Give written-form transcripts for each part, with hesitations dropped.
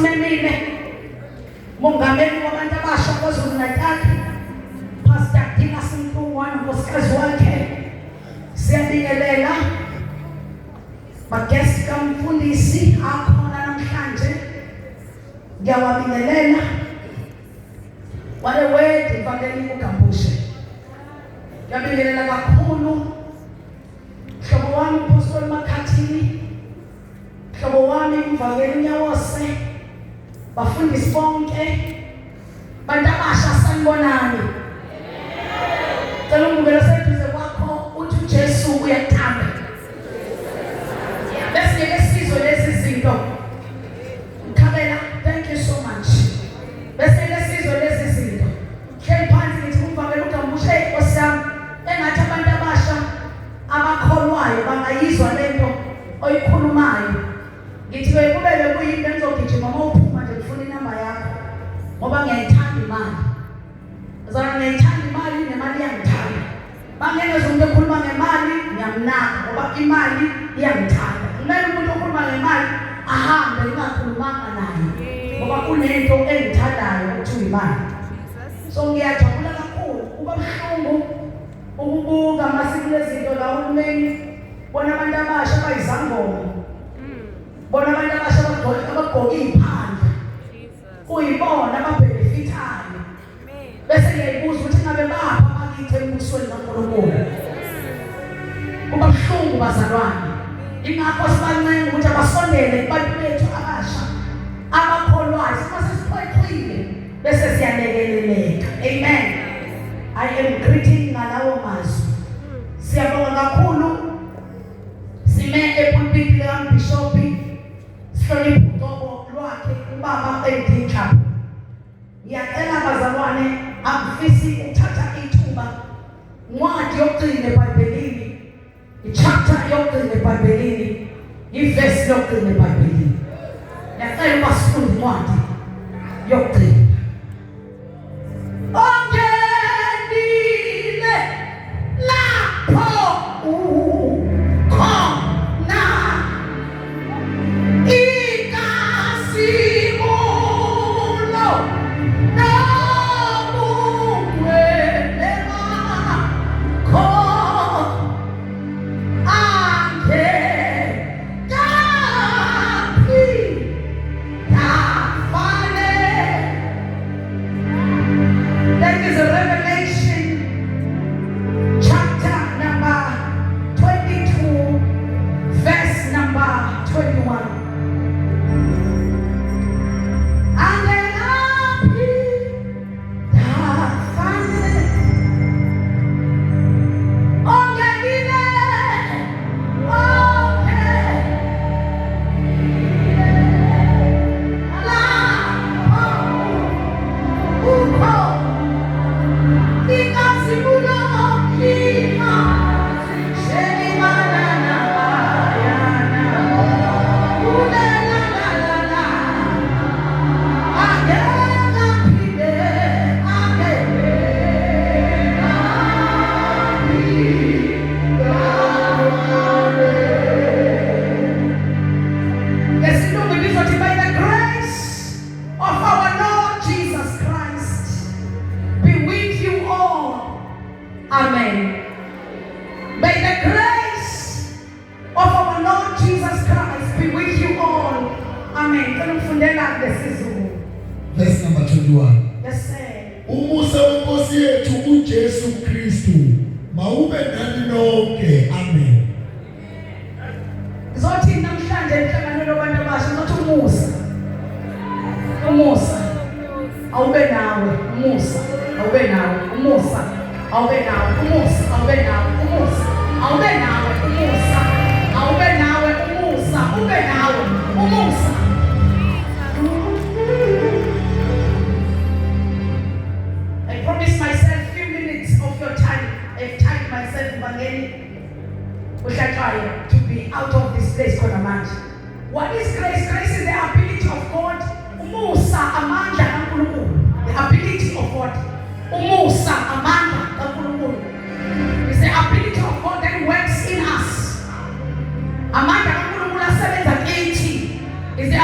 uSimemile mongameli wabantu abasha KwaZulu-Natal, Pastor Dina Simpuwana nkosikazi wakhe, siyabingelela bagesi kamfundisi akhona namhlanje, ngiyawabingelela wale wethu mfakeni uGambushe, ngiyabingelela kakhulu hlobo wami uPostoli Makhathini, hlobo wami umvakeli Nyawose, bafundisi bonke bantu abasha sanibonani. Cela ungibukele seduze kwakho uthi uJesu uyakuthanda. Bese ngeke sizwe lezi zinto. Mkhabela, thank you so much. Bese ngeke sizwe lezi zinto. Hleli phansi ngithi umvakeli uGambushe Nkosi yami, engathi abantu abasha abakholwayo bangayizwa lento oyikhulumayo. Ngithi kube kuyinto engizogijima uma uphuma nje ngifuna inamba yakho ngoba ngiyayithanda imali. Zona ngiyayithanda imali nemali iyangithanda. Bangengeza umuntu ekhuluma ngemali ngiyamnaka ngoba imali iyangithanda. Kumele umuntu okhuluma ngemali ahambe engakhulumanga naye ngoba kunento engithandayo ukuthi imali. So ngiyajabula kakhulu kuba buhlungu ukubuka amasiko lezinto la uhulumeni bona abantu abasha bayizangoma. Bona abantu abasha abagqoka iphandla kuyibona ababhenefithayo. Bese ngiyayibuza ukuthi ngabe bapha bakithi embusweni kaNkulunkulu. Kuba buhlungu bazalwane. Ingakho sibancane ukuthi abasondele kubantu bethu abasha abakholwayo sesiphoxile bese siyanekeleleka. Amen. I am greeting ngalawo mazwi. Siyabonga kakhulu sime epulpit likaBishop Sihloniphe uqobo lwakhe ubaba Edinja. Ngiyacela bazalwane akufisi ukuthatha ithuba ncwadi yokugcina eBhayibhelini, ichapter yokugcina eBhayibhelini, iverse yokugcina eBhayibhelini. Ngiyacela ubasifunde incwadi yokugcina. Ongenile lapho ukhona ikasimulo nobuwelema kho ange kapi kafane. That is a Revelation chapter number 22 verse number 21. Verse number 21. Yes, sir. Umusa wenkosi yethu uJesu Kristu mawube nani nonke. Amen. Zothi namhlanje emhlanganweni wabantu abasha ngathi umusa. Umusa awube nawe, umusa awube nawe, umusa awube nawe, umusa awube nawe, umusa awube nawe, umusa awube nawe, umusa ube nawe, umusa. I promised myself a few minutes of your time. I've timed myself to be out of this place called Amandla. What is grace? Grace is the ability of God. Umusa amandla kaNkulunkulu. The ability of God. Umusa amandla kaNkulunkulu. It's the ability of God that works in us. Amandla kaNkulunkulu asebenza kithi. It's the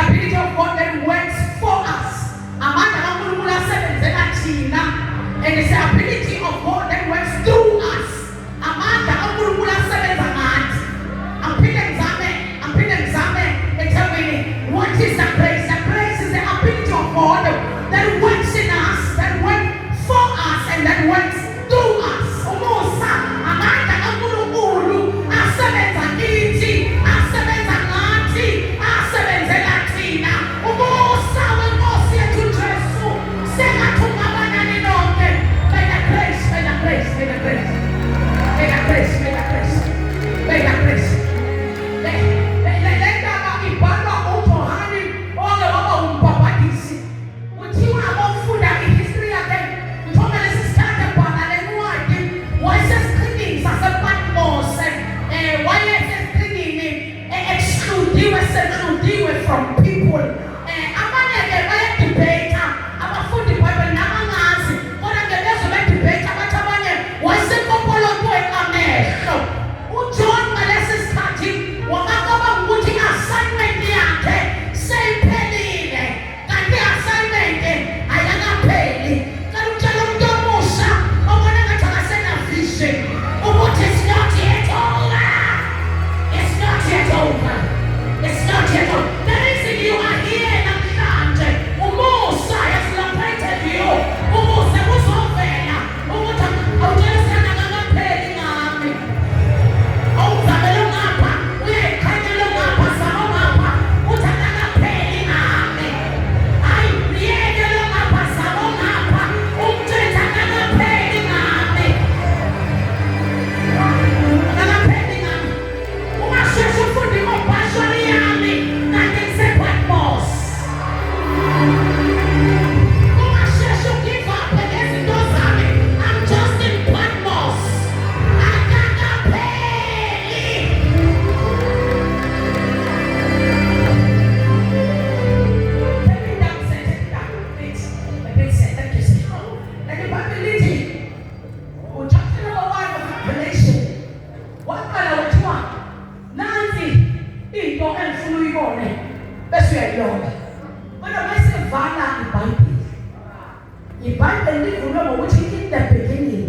IBhayibheli livulwe ngokuthi in the beginning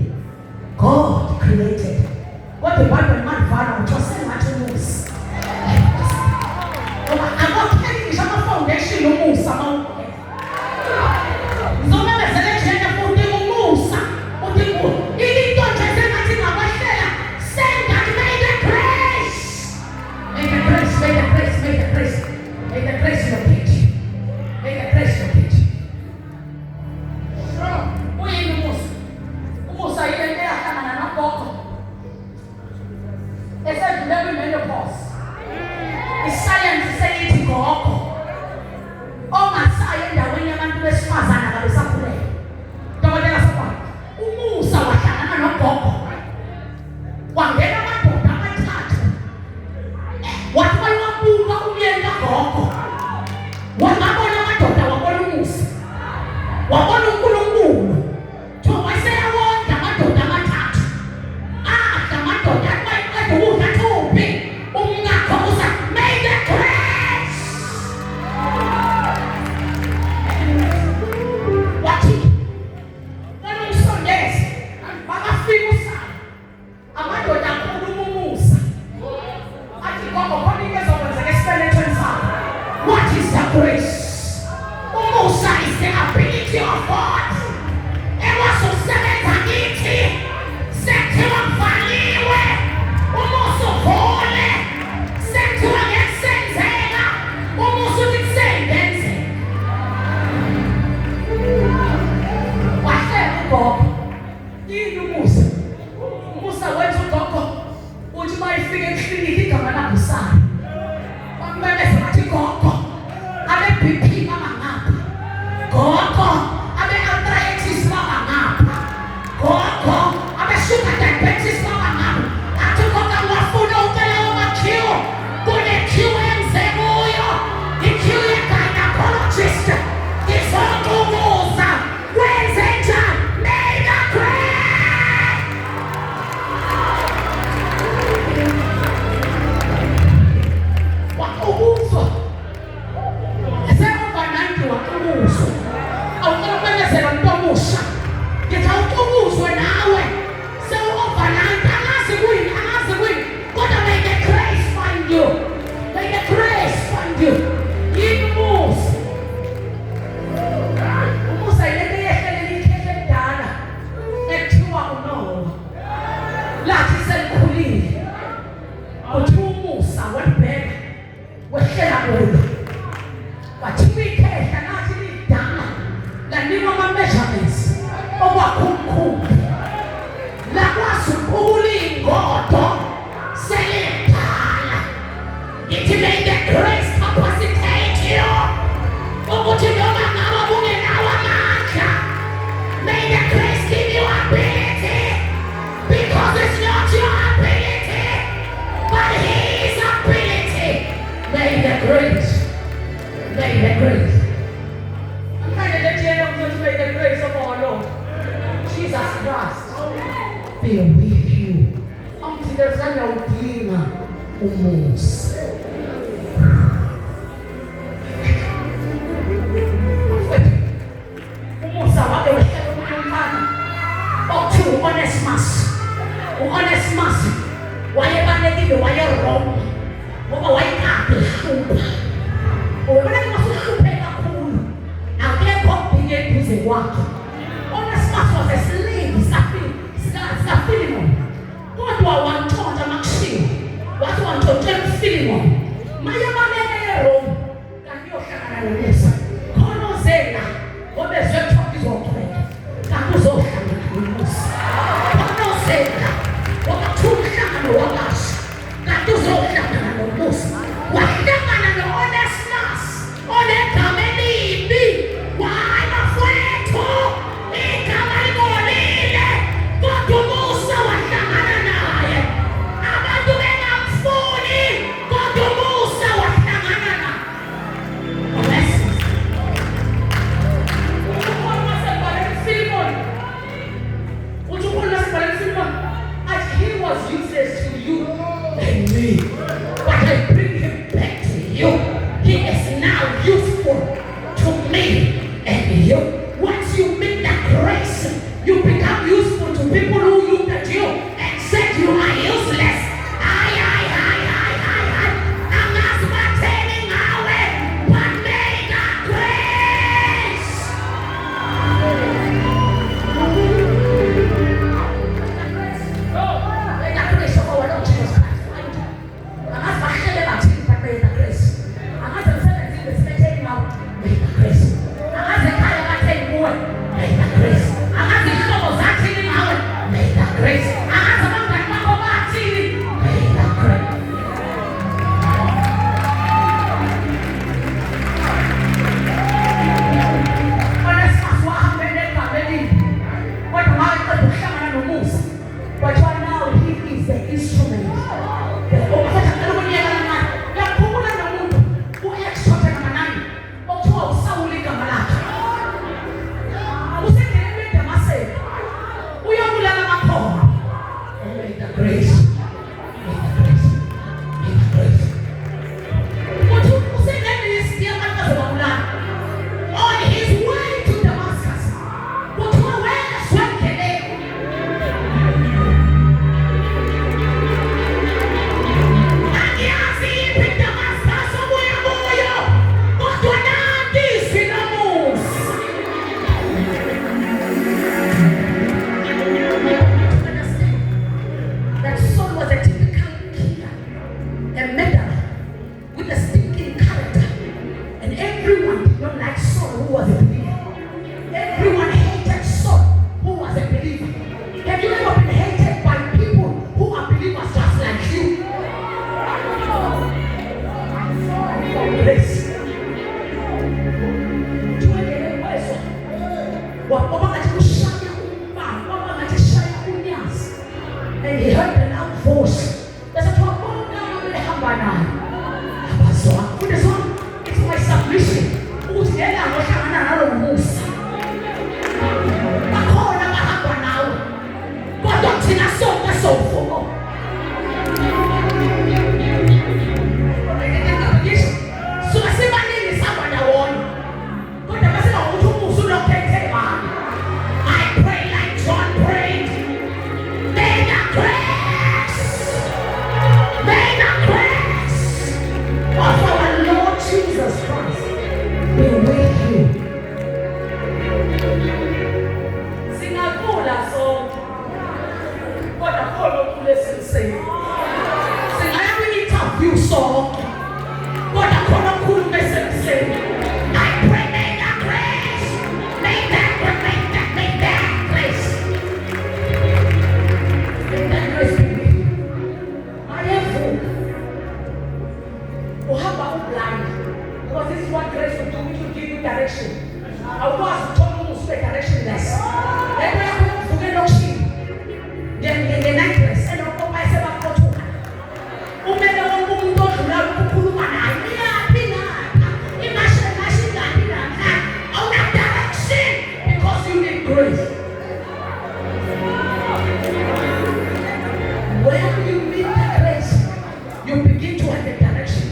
God created. Kodwa iBhayibheli malivala ukuthi sengathi umusa. Ngoba akapheli ngisho ama-foundation umusa mawukhona. Ngizomemezela njena futhi umusa udinga into nje sengathi ngabahlela sengathi may the grace locate. May the grace locate. Uyini umusa? Umusa yile nto yahlangana nogogo esedlule kwi-menopause. Isayensi seyithi gogo ongasayi endaweni yabantu besifazane ababesakhulelwe. Dokotela Sibani, umusa wahlangana nogogo kwangena amadoda amathathu wathi bayiwabuka umyeni kagogo wangabona amadoda wabona umusa wabona uNkulunkulu thoba wayeseyawonda amadoda amathathu adla amadoda ayiqeda ukudla thuphi umngakho uza may the grace wathi wena umsondeze bakafika usana amadoda akhuluma umusa athi gogo khona into ezokwenzeka esibelethweni sakho. What is the grace? Umusa is the ability of God. Ewazusebenza kithi sekuthiwa kuvaliwe umusa uvule sekuthiwa ngekusenzeka umusa uthi kusengenzeka. Wahlela ugogo yini umusa? Umusa wenza ugogo uthi uma ifika eklinikhi igama lakho usana bamemeza bathi gogo abe-BP babangapha, gogo abe-arthritis babangapha, gogo abe-sugar diabetes babangapha. Athi gogo wafuna ucela umakhiwo kune-queue enze kuyo i-queue ye-gynecologist ngizokumuza wenze njani may the grace. Wakubuzwa esemuva 90 wakubuzwa awucela umenezela umuntu omusha ngithi awukubuzwe nawe sewu-over 90 angazi kuyini kodwa may the grace find you, may the grace find you. Yini umusa? Umusa yilento eyehlelela ikhehla ekudala ekuthiwa uNowa lathi selikhulile uthi umusa walibheka wehlela kulo wathiwa ikhehla nathi lidala lanikwa ama-measurements okwakhumkhulu lakwazi ukuliyingodo selidala. Ngithi may the grace capacitate you ukuthi noma ngabe bungenawo amandla may the grace give you ability because it's not your ability but his ability. May the grace I'm trying to let you know to may the grace of our Lord Jesus Christ be with you. Amthindezana udinga umusa. Umusa wake wehlela umuntu omfana okuthiwa u-Onesimus wayebalekile wayeroma ngoba wayekade ehlupha. Ubona masuhluphe kakhulu akekho obheke eduze kwakhe. Onesimus was a slave sikaPhilemon kodwa wantshontsha makushiwo wathi wantshontshela uPhilemon maye baleke eRoma kanti uyohlangana nomusa khona ozela ngoba ezwe kuthiwa izogcwele kanti uzohlangana nomusa. Khona ozela ngoba kuthiwa umhlangano wakasha kanti uzohlangana nomusa. Wahlangana no-Onesimus onegama elibi wayi bafowethu igama libolile kodwa umusa wahlangana naye. Abantu bengamfuni kodwa umusa wahlangana naye. Onesimus Wabona ngathi kushaya umbane, wabona ngathi shaya unyazi. And he heard the loud voice. Bese kuthiwa bonke ababehamba naye abazwa. This one, it's my submission. Ukuthi ngelanga ohlangana nalo musa. Bakhona abahamba nawe. Kodwa thina sonke sowuvuka. Suka sibaningi sihamba ndawonye. Kodwa bese ukuthi umusa ulokhethe bani. I pray like John prayed. May the grace of our Lord Jesus Christ be with you. Singakula sonke. Kodwa khona okulesimseni. Singaya kwi-interview sonke. Kodwa khona okukhulu besemseni. I pray may that grace be with you. Mayevuka. Uhamba blind. Because this is what grace will do, which will give you direction. Awukwazi ukuthola umusa ube-directionless. Lento yakho yokuvuka elokishini nge-necklace enokopa esebaqothuka. Umele wonke umuntu odlulayo ukukhuluma naye. Ngaphi ngapha. Imashe ngaphi ngapha. Awuna-direction because you need grace. When you need the grace, you begin to have a direction.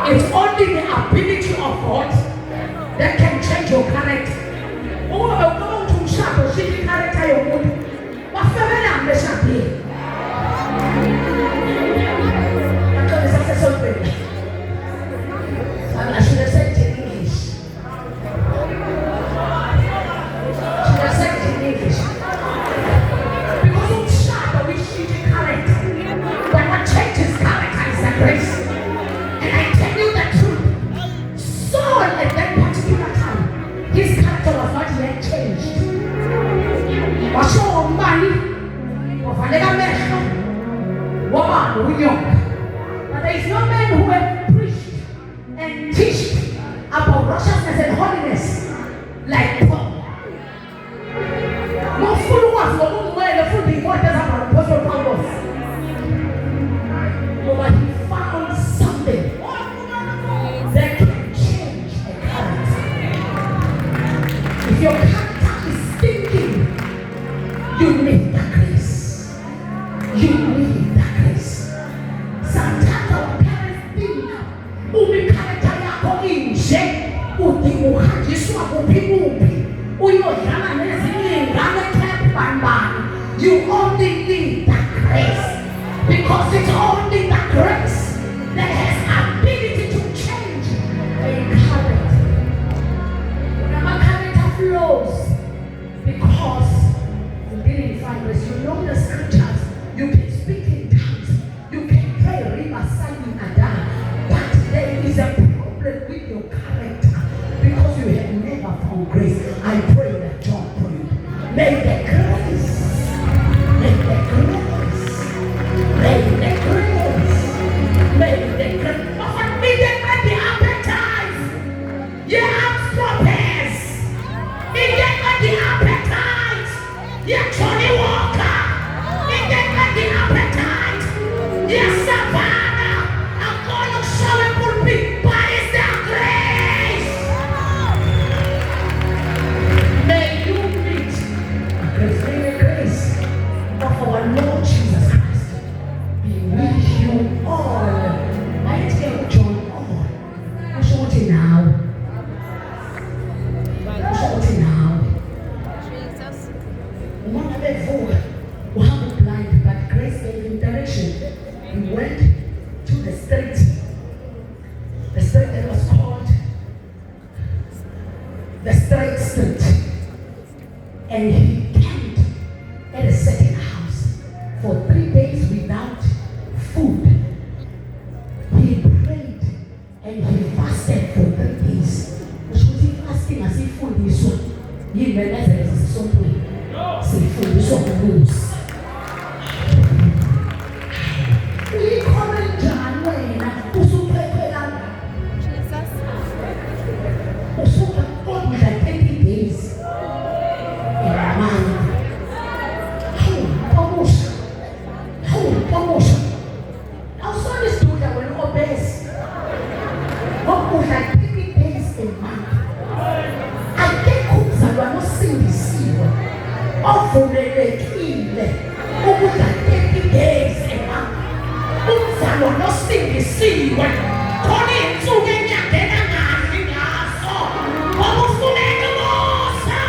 It's only the ability of God that can change your character. I should have said it in English. Because of shadow, we see the character. But what changes character is the grace. And I tell you the truth. Saul at that particular time, his character was not yet changed. But there is no man who has preached and teach about righteousness and holiness like Paul. Most full ones were the full devotees of Apostle Paul. But he found something that can change a character. If your character is thinking, you need that grace. You need that grace. Sometimes our parents think, character yako inje, uhanjiswa kuphi, uyodlala nezinye ingane banbani. You only need that grace. Because it's only that grace that has ability to change a character. When our character flows, because you didn't find grace, you know the scriptures, you can speak it. for 3 days without food. He prayed and he fasted for 3 days. Fasting asifundiswa yimemezelo zasesontweni. Sifundiswa ukubusa. Uyikhona njani wena usuphephe kanjani? Usuka kodwa 30 days. Promotion. Awusona isiduda wena obese. Ngokudla 30 days a month. Akekho umzalwa nosindisiwe ovulelekile ukudla 30 days a month. Umzalwa nosindisiwe khona insuku enyangena ngazi ngaso ngoba ufuneka umusa.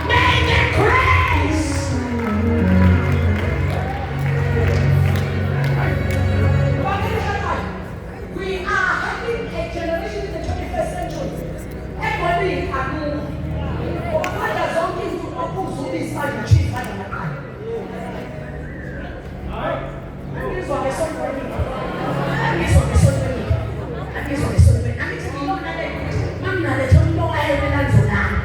May the grace. We are having a generation in the 21st century. Everybody is able. Okada zonke izinto okuzulisa nje manje maqala. Angizwa ngesontweni. Angizwa ngesontweni. Angizwa ngesontweni. Angithi ngilona le. Manginale umuntu oyayela ngizolana.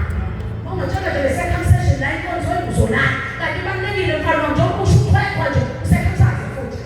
Ongajela nje second la inkonzo engizolana. Kanti balekile mfana nje ukusho ukhwekwa nje second futhi.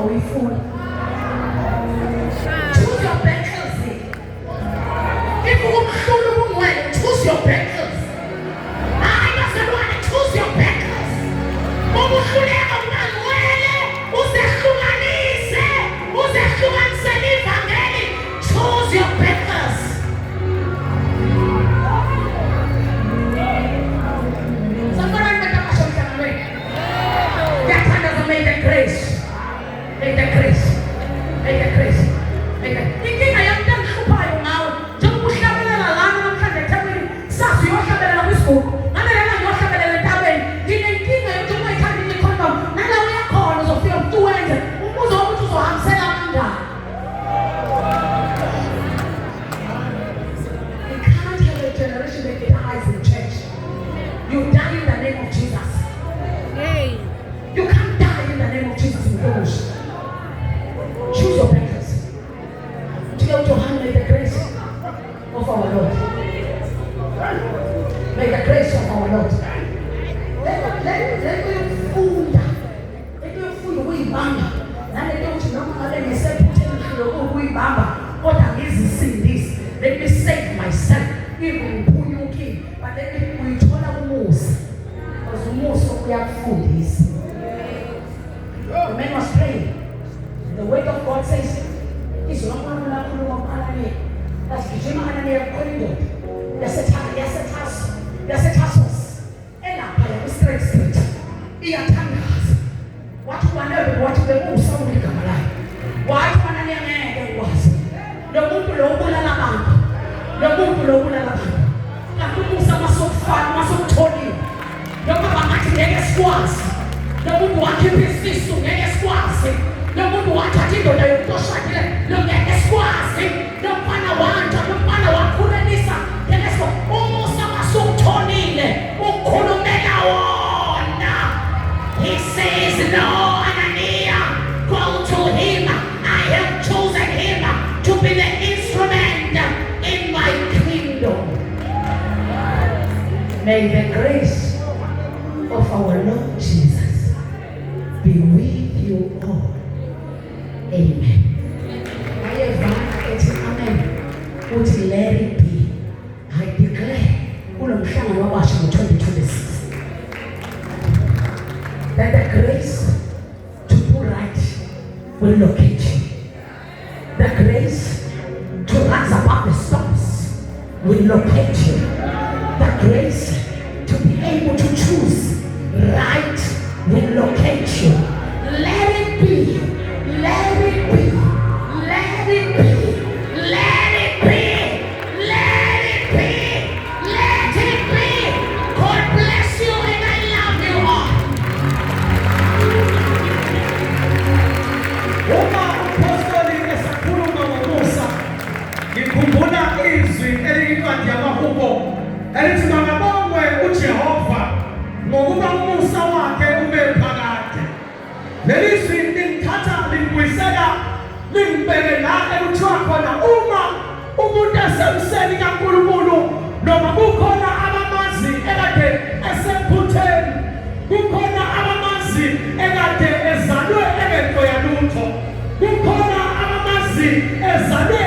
uyifuna. Choose your battles. If umhlulu kungwele, choose your battles. Hayi bazalwane, choose your battles. Uma uhluleka ungangwele, uzehlukanise ivangeli. Choose your battles. May the grace. Inkinga yamntwana hluphayo ngawe njengoba uhlabelela lana namhlanje eThekwini sazi uyohlabelela kwisigugu ngabelela ngiyohlabelela entabeni nginenkinga yokuthi uma ithanda i-condom nalawo yakhona uzofika umuntu wenze umbuzo wokuthi uzohambisela kanjani. You can't have a generation that dies in church. You die in the name of Jesus. You can't die in the name of Jesus in English. Choose your battles. Tell your hand, may the grace of our Lord. May the grace of our Lord. Let me fool uyibamba. Nale nto uthi noma ngabe ngisephutheni ngihlobo ukuyibamba kodwa ngizisindise. Let me save myself. Even uphunyukile. But let me uyithola umusa. Because umusa uyakufundisa. The man was praying. The word of God says, "Is not one of the Anania. That's Kijima Anania corridor. Yes, it has us. And up by straight. Iyatangas. What you want to watch the move, someone will come alive. Why one Anania man was? The moon below Bulalaman. The moon below Bulalaman. The moon was so far, was so tony. The Mama squads. The moon walking with this to get squads. No one watch a title that you push like that. Look at the squads. No one want to put a lisa. Then let's go. Almost so Tony. He says, "No, Anania, go to him. I have chosen him to be the instrument in my kingdom." May the grace of our Lord Jesus be with you all. Amen. Amen. Let it be. I declare that the grace to do right will locate you. The grace to rise above the storms will locate you. The grace to be able to choose right will locate you. Let it be. Let it be. Let it be. Let it be. Let it be. Let it be. God bless you and I love you all. Uma apostoli esakhuluma ngomusa ngikhumbula izwi eliyincwadi yamaHubo elithi makabongwe uJehova ngokuba umusa wakhe ube phakade. Leli zwi lingithatha lingibuyisela lingibeke la ekuthiwa khona uma umuntu esemseni kaNkulunkulu noma kukhona abamazi ekade esephutheni, kukhona abamazi ekade ezalwe engekho yalutho, kukhona abamazi ezalwe